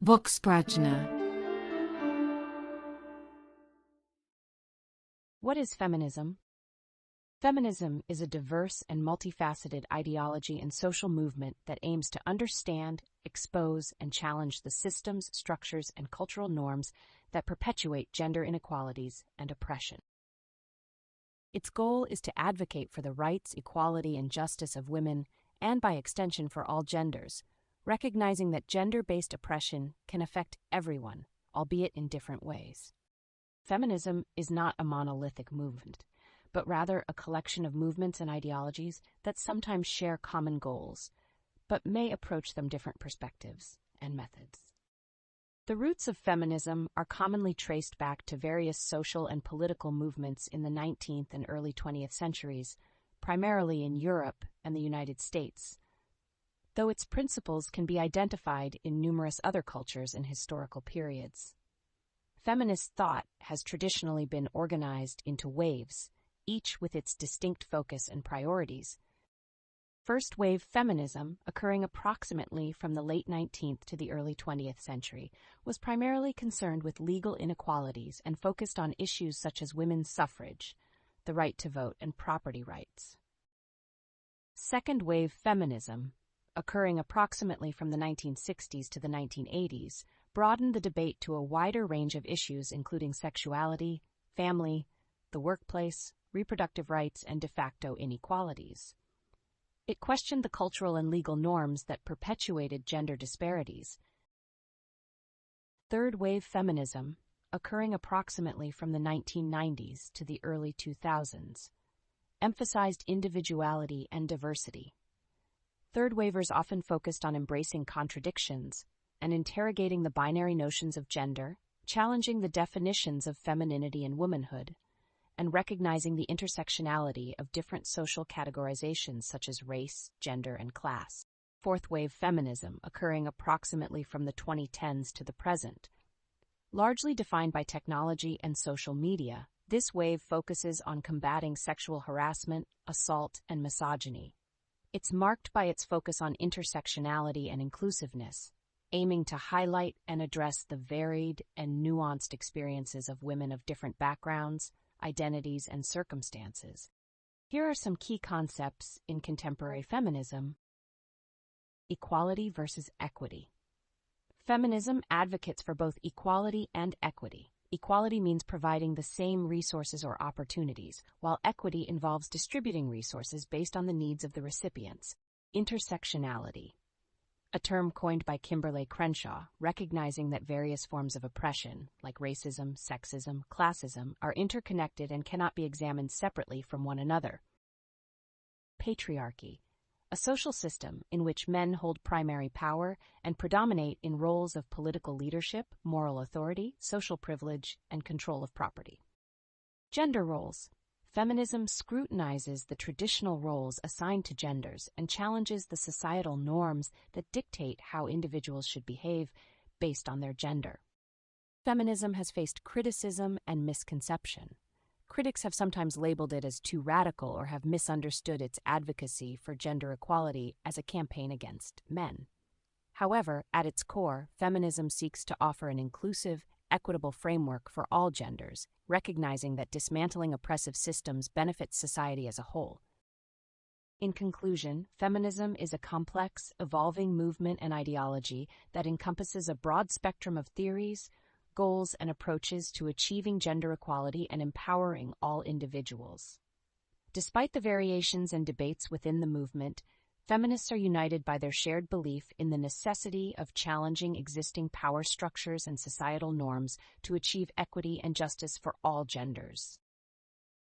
Boksprajna. What is feminism? Feminism is a diverse and multifaceted ideology and social movement that aims to understand, expose, and challenge the systems, structures, and cultural norms that perpetuate gender inequalities and oppression. Its goal is to advocate for the rights, equality, and justice of women, and by extension for all genders, recognizing that gender-based oppression can affect everyone, albeit in different ways. Feminism is not a monolithic movement, but rather a collection of movements and ideologies that sometimes share common goals, but may approach them different perspectives and methods. The roots of feminism are commonly traced back to various social and political movements in the 19th and early 20th centuries, primarily in Europe and the United States, though its principles can be identified in numerous other cultures and historical periods. Feminist thought has traditionally been organized into waves, each with its distinct focus and priorities. First wave feminism, occurring approximately from the late 19th to the early 20th century, was primarily concerned with legal inequalities and focused on issues such as women's suffrage, the right to vote, and property rights. Second wave feminism, occurring approximately from the 1960s to the 1980s, broadened the debate to a wider range of issues including sexuality, family, the workplace, reproductive rights, and de facto inequalities. It questioned the cultural and legal norms that perpetuated gender disparities. Third wave feminism, occurring approximately from the 1990s to the early 2000s, emphasized individuality and diversity. Third wavers often focused on embracing contradictions and interrogating the binary notions of gender, challenging the definitions of femininity and womanhood, and recognizing the intersectionality of different social categorizations such as race, gender, and class. Fourth wave feminism, occurring approximately from the 2010s to the present. Largely defined by technology and social media, this wave focuses on combating sexual harassment, assault, and misogyny. It's marked by its focus on intersectionality and inclusiveness, aiming to highlight and address the varied and nuanced experiences of women of different backgrounds, identities, and circumstances. Here are some key concepts in contemporary feminism. Equality versus equity. Feminism advocates for both equality and equity. Equality means providing the same resources or opportunities, while equity involves distributing resources based on the needs of the recipients. Intersectionality, a term coined by Kimberly Crenshaw, recognizing that various forms of oppression, like racism, sexism, classism, are interconnected and cannot be examined separately from one another. Patriarchy, a social system in which men hold primary power and predominate in roles of political leadership, moral authority, social privilege, and control of property. Gender roles. Feminism scrutinizes the traditional roles assigned to genders and challenges the societal norms that dictate how individuals should behave based on their gender. Feminism has faced criticism and misconception. Critics have sometimes labeled it as too radical or have misunderstood its advocacy for gender equality as a campaign against men. However, at its core, feminism seeks to offer an inclusive, equitable framework for all genders, recognizing that dismantling oppressive systems benefits society as a whole. In conclusion, feminism is a complex, evolving movement and ideology that encompasses a broad spectrum of theories, goals, and approaches to achieving gender equality and empowering all individuals. Despite the variations and debates within the movement, feminists are united by their shared belief in the necessity of challenging existing power structures and societal norms to achieve equity and justice for all genders.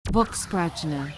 Boksprajna.